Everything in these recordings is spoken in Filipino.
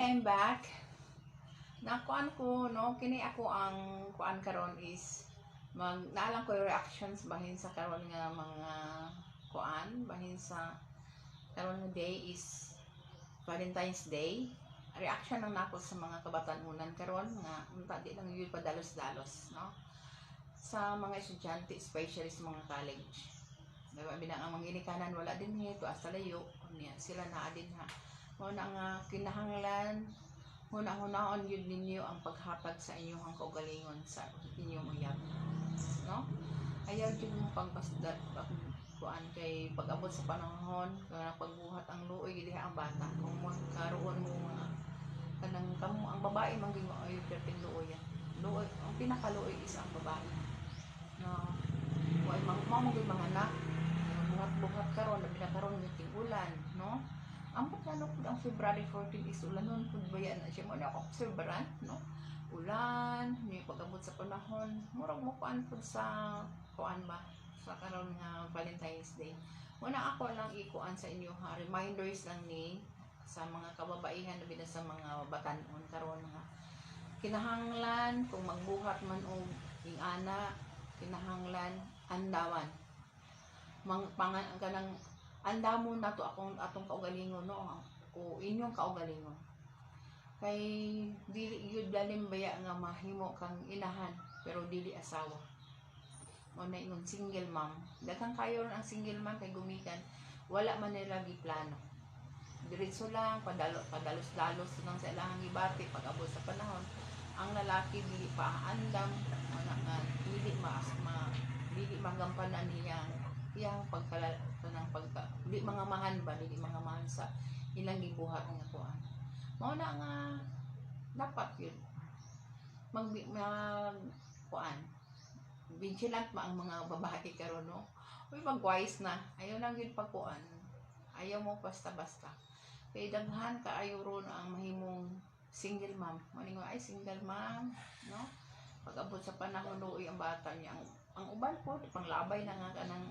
I'm back. Nakuan ko no kini ako ang kuan karon is naalang ko yung reactions bahin sa karon nga mga kuan bahin sa karon nga day is Valentine's Day. Reaction lang nako sa mga kabatanunan karon nga unta di lang yun padalos-dalos no sa mga estudyante, especially sa mga college. Diba binang ang mga inikanan wala din hito asa layo niya sila naa din ha. Muna nga kinahanglan hunahunahon yun ninyo ang paghatag sa inyong kaugalingon sa inyong uyab no ayaw yun mong pagbasda kuan kay pag-abot sa panahon kaya pagbuhat ang luoy gid ang bata kung magkaroon mo mga kanang kamo ang babae man gyud ay perting luoy luoy ang pinakaluoy is ang babae no way mamagay mga anak buhat-buhat karon labi na karon ng ulan no ambot na pud ang February 14 is ulanon pud bayan na siya mo na observeran no ulan ni pag-abot sa panahon murag mo kuan pud sa kuan ba sa karon nga Valentine's Day muna ako lang ikuan sa inyo ha reminders lang ni sa mga kababaihan labi na sa mga batan-on karon nga kinahanglan kung magbuhat man og ingana kinahanglan andawan pangan kanang andamon na to atong kaugalingon no o inyong kaugalingon kay dili gyud dalim baya nga mahimo kang inahan pero dili asawa mo na ingon single mom daghang kayo ang single mom kay gumikan wala man nila giplano diretso lang padalos-dalos lang sa ilang gibati pag abot sa panahon ang lalaki dili pa andam ana nga dili dili magampanan niya iyang pagkalanang pagka di mga mahan ba di mga mahan sa ilang gibuhat nga kuan mao na nga dapat yun mag kuan vigilant ma ang mga babae karon no uy mag-wise na ayaw nang gyud pagkuan ayaw mo basta-basta kay daghan kaayo ron ang mahimong single mom maningo ay single mom no pag-abot sa panahon luoy ang bata niya ang uban po panglabay na nga kanang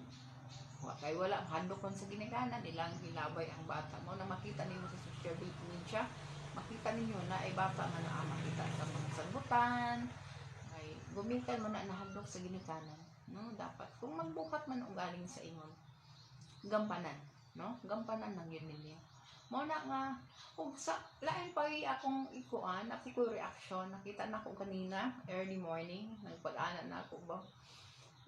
kay wala handokon sa ginikanan nilang hilabay ang bata mo na makita niyo sa social media makita ninyo na ay bata nga naa makita sa mga sagutan ay gumikan man na nahandok sa ginikanan no dapat kung magbuhat man og galing sa ingon gampanan no gampanan lang yun ninyo mo na nga ug sa lain pa akong ikuan ako ko reaction nakita na ko kanina early morning nagpag-ana na ako ba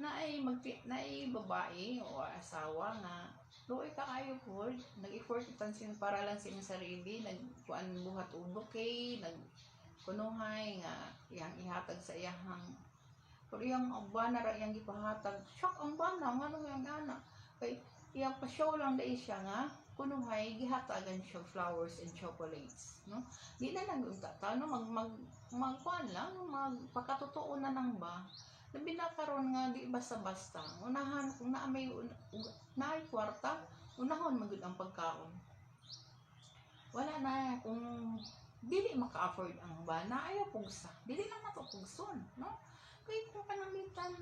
na ay babae o asawa nga luoy ka kayo po nag-effort itansin para lang sa inyong sarili nagkuan buhat ubok kay nagkunuhay nga iyang ihatag sa iyang pero iyang bana ra iyang gipahatag shock ang bana nga ano yung anak kay iyang pa-show lang dai siya nga kunuhay gihatagan siya flowers and chocolates no di na lang unta no magkuan lang magpakatotoo na nang ba labi na karon nga di basta-basta unahan kung naay kwarta unahon magud ang pagkaon wala na kung dili maka-afford ang bana ayaw pugsa dili lang nato pugson no kay kung panamitan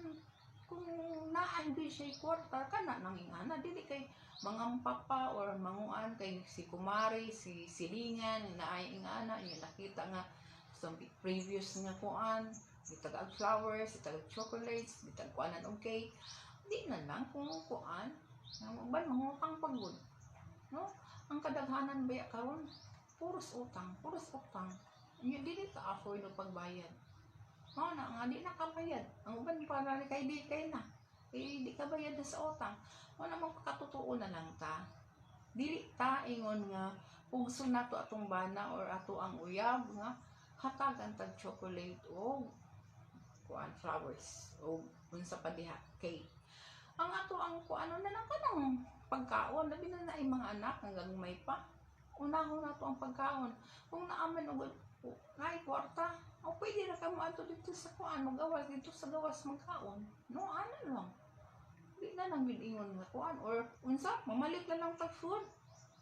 kung naay di siya kwarta kana nang ingana dili kay mangampa pa or manguan kay si kumari si silingan naay ingana niya nakita nga sa previous nga kuan bitag flowers, bitag chocolates, bitag kuanan og cake. Di na lang kung kuan, ban mangutang pagod. No? Ang kadaghanan baya karon puros utang. Nya dili ka afford og pagbayad. Mao na nga di na kabayad. Ang uban para kay di kay na. Di ka bayad na sa utang. Mao na magpakatotoo na lang ta. Dili ta ingon nga pugso nato atong bana or ato ang uyab nga hatagan tag chocolate o kuan flowers o unsa pa diha cake ang ato ang kuano na lang kanang pagkaon labi na naay mga anak hanggang may pa unahon nato ang pagkaon kung naaman og ay kwarta o pwede ra ka mo ato dito sa kuan magawas dito sa gawas magkaon no ano lang di na lang ingon nga kuan or unsa mamalit na lang tag food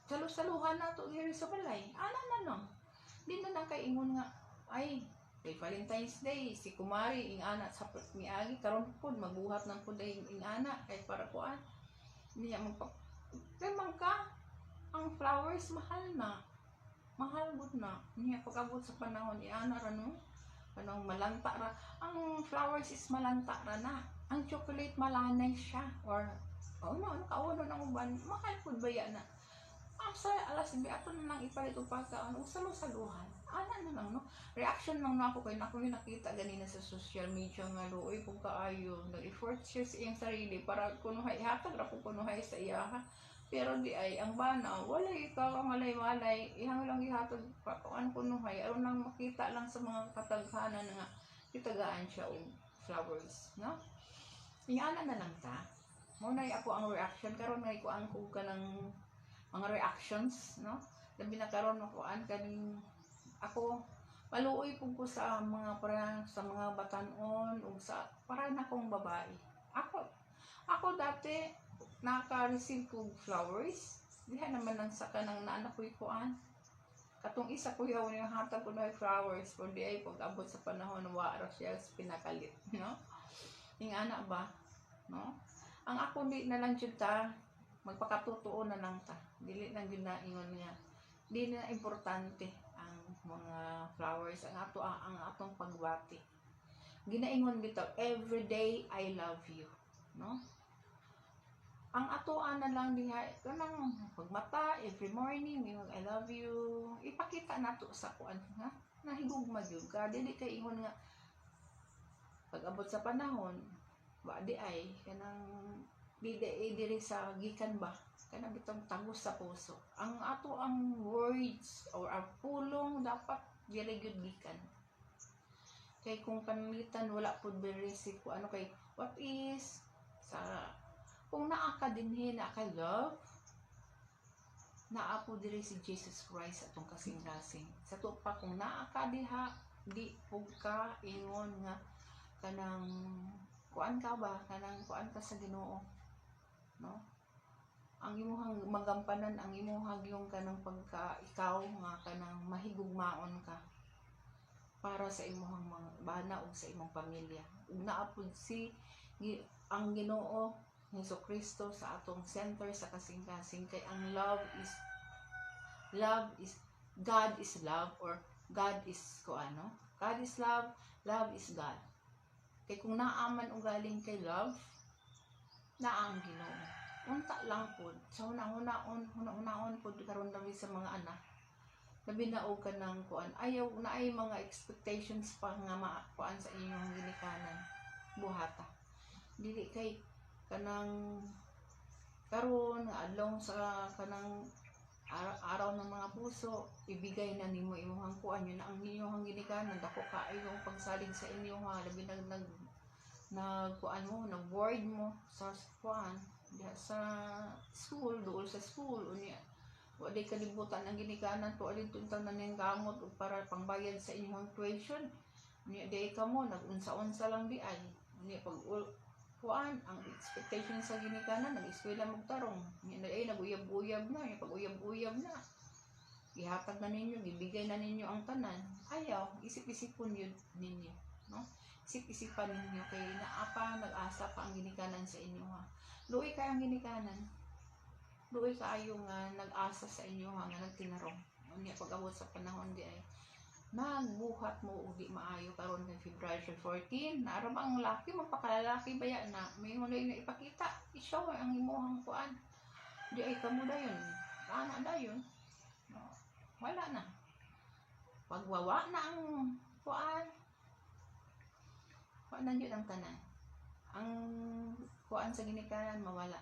salu-saluhan nato diri sa balay ana na lang di na lang kay ingon nga ay kay Valentine's Day si kumari ing anak sa miagi karon pud magbuhat ng pud ing anak kay para kuan niya magpa kay ka ang flowers mahal na mahal gud na niya pag-abot sa panahon iana ra no kanang malanta ra ang flowers is malanta ra na ang chocolate malanay siya or ano kauno nang uban mahal pud baya na asa alas bi ato na lang ipalit og pagkaon usalo-saluhan ana na lang no reaction lang na ako kay nako yung nakita ganina sa social media nga luoy pug kaayo nag-effort siya sa iyang sarili para kunuhay ihatag ra ko kunuhay sa iya ha. Pero di ay ang bana walay ka malay-malay ihang lang gihatag pakuan kunuhay aron lang makita lang sa mga kataghanan nga kitagaan siya og flowers no ingana na lang ta mo na ako ang reaction karon nga ko ang kanang mga reactions no labi na karon makuan kaning ako maluoy pug ko sa mga sa mga batan-on ug sa para na kong babae ako dati naka-receive kog flowers diha naman nang sa kanang naanak ko'y kuan katong isa ko yaw yung hatag ko na flowers for di ay pag-abot sa panahon wa ra siya pinakalit no ning ana ba no ang ako di na lang jud ta magpakatotoo na lang ta dili lang gyud na ingon niya di na importante ang mga flowers ang atong pagbati ginaingon bitaw everyday I love you no ang atoan na lang diha kanang pagmata every morning ingon I love you ipakita nato sa kuan ha nahigugma gyud ka dili kay ingon nga pag-abot sa panahon wa di ay kanang diri sa gikan ba kanang bitong tagos sa puso ang ato ang words or ang pulong dapat dili gyud gikan kay kung panlitan wala pud diri si ano kay what is sa kung naa ka dinhi na kay love naa po diri si Jesus Christ atong kasing-kasing sa to pa kung naa ka diha di pug ka ingon nga kanang kuan ka ba kanang kuan ka sa Ginoo no ang imuhang magampanan ang imuhang yung kanang pagka ikaw nga kanang mahigugmaon ka para sa imuhang mga bana ug sa imong pamilya ug naa pud si ang Ginoo Jesucristo sa atong center sa kasing-kasing kay ang love is God is love or God is kuano God is love is God kay kung naaman og galing kay love naa ang Ginoo unta lang pod sa hunahon pod karon lang sa mga anak labi na og kanang kuan ayaw na ay mga expectations pa nga makuan sa inyong ginikanan buhata dili kay kanang karon nga adlaw sa kanang araw ng mga puso ibigay na nimo imong kuan yun ang inyong ginikanan dako kaayo ang pagsalig sa inyo ha labi nag kuan mo nag board mo sa kuan diha sa school duol sa school unya wa day kalibutan ang ginikanan to alin tuntang naning gamot ug para pangbayad sa inyong tuition unya day kamo nag-unsa-unsa lang di ay unya pag kuan ang expectation sa ginikanan nag-eskwela magtarong unya ay naguyab-uyab na pag uyab-uyab na ihatag na ninyo gibigay na ninyo ang tanan ayaw isip-isipon yun ninyo no isip-isipan ninyo kay naapa nag-asa pa ang ginikanan sa inyo ha luoy kay ang ginikanan luoy kaayo nga nag-asa sa inyo ha nga nagtinarong unya pag-abot sa panahon di ay magbuhat mo ug di maayo karon kay February 14 naara ba ang laki magpakalalaki baya na may hunay na ipakita i-show ang imong kuan di ay kamo dayon ana dayon no, wala na pagwawa na ang kuan wa na yun ang tanan ang kuan sa ginikanan mawala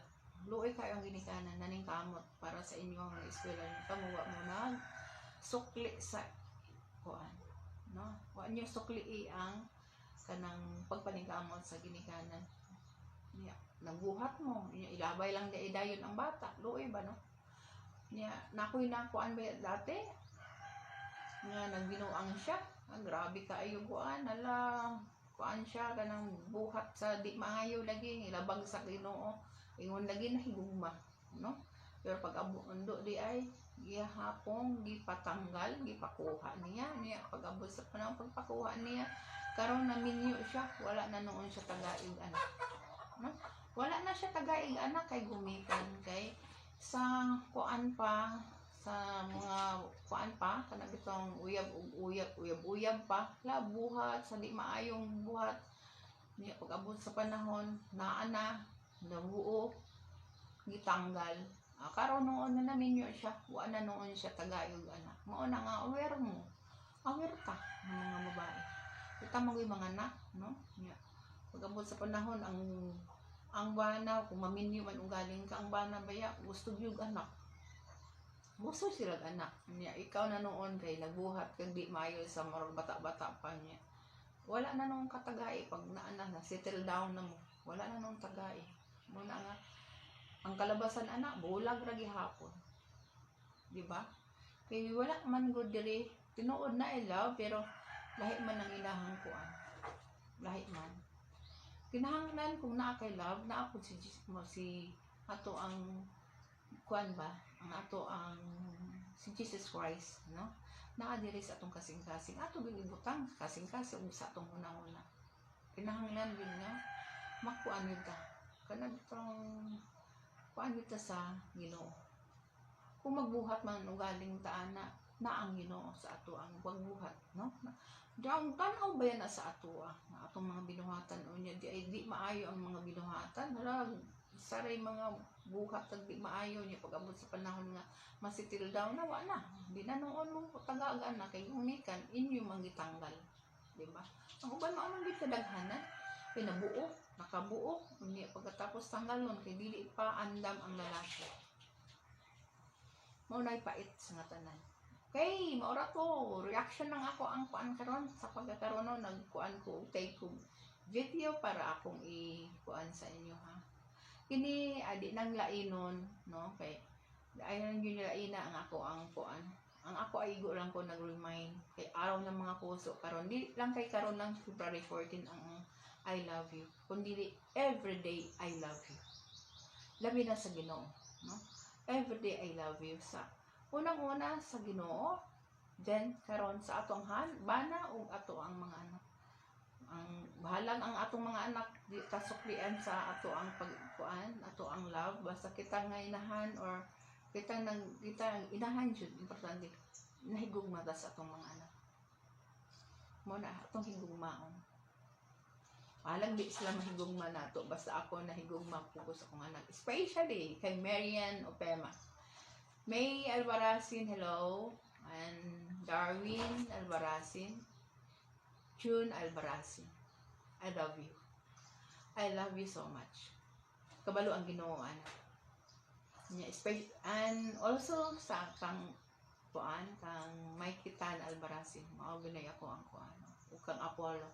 luoy kayo ang ginikanan naning kamot para sa inyong eskwela kamuwa mo nag sukli sa kuan no wa niyo sukli ang kanang pagpaningkamot sa ginikanan niya nagbuhat mo niya ilabay lang di dayon ang bata luoy ba no niya nakoy na kuan ba dati nga nagbinuang siya grabe kaayo kuan ala kuan siya kanang buhat sa di maayo lagi ilabag sa Ginoo ingon lagi na higugma no pero pag abundo di ay gihapong gipatanggal gipakuha niya pag-abot sa panahon pagpakuha niya karon na minyo siya wala na noon siya tagaig anak no wala na siya tagaig anak kay gumikan kay sa kuan pa sa mga kuan pa kanang bitong uyab pa la buhat sa di maayong buhat niya pag-abot sa panahon naa na nabuo gitanggal karon noon na naminyo siya wa na noon siya tagayog anak mao na nga aware ta ng mga babae kita mo mga anak no niya pag-abot sa panahon ang bana kung maminyo man ugaling ka ang bana baya gusto gyud anak gusto sila anak niya ikaw na noon kay nagbuhat kag di maayo sa marag bata-bata pa niya wala na nung katagay pag naana na settle down na mo wala na nung tagay mo na nga ang kalabasan anak bulag ra gihapon di ba kay wala man gud diri tinuod na I love pero lahi man ang ilahang kuan lahi man kinahanglan kung naa kay love naa pud si ato ang kuan ba ang ato ang si Jesus Christ no naa diri sa atong kasing-kasing ato gilibutang kasing-kasing sa atong una-una kinahanglan gyud nga makuan gyud ta kana bitong kuan gyud ta sa Ginoo kung magbuhat man ugaling ta ana na ang Ginoo sa ato ang pagbuhat no Dang tanaw ba yan na sa ato nga atong mga binuhatan unya di maayo ang mga binuhatan hala saray mga buhat ag di maayo niya pag-abot sa panahon nga masitil down na wa na di na noon mo tagagan na kay unikan inyo manggitanggal di ba ang uban mao man gid kadaghanan kay nabuo nakabuo unya pagkatapos tanggalon kay dili pa andam ang lalaki mao nay pait sa nga tanan. Okay, maura to. Reaction lang ako ang kuan karon sa pagkakaroon no nagkuan ko take ko video para akong i-kuan sa inyo ha. Kini adi nang lainon no kay ayon yun laina ang ako ang kuan. Ang ako ay igo lang ko nag-remind kay araw ng mga puso karon di lang kay karon lang February 14 ang I love you. Kundi everyday I love you. Labi na sa Ginoo, no? Everyday I love you sa unang-una sa Ginoo, then karon sa atong bana ug ato ang mga anak. Ang bahalang ang atong mga anak di kasuklian sa ato ang pagkuan, ato ang love basta kita nga inahan or kita inahan jud importante nahigugma ta sa atong mga anak. Mo na atong higugmaon. Alang di sila mahigugma nato basta ako nahigugma ko sa akong anak, especially kay Marian Opema. May Albarazin, hello. And Darwin Albarazin. June Albarazin. I love you. I love you so much. Kabalo ang Ginoo anak. And also sa kang Mikey Tan Albarazin. Mao ginay ako ang kuan. Ug kang Apollo.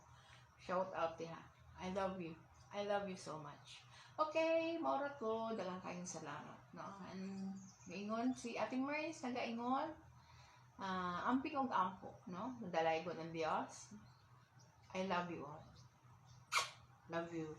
Shout out diha. I love you. I love you so much. Okay, maura to. Daghang kayong salamat. No? And ingon si Ating Maris nagaingon amping og ampo no dalay ko ng Dios I love you all love you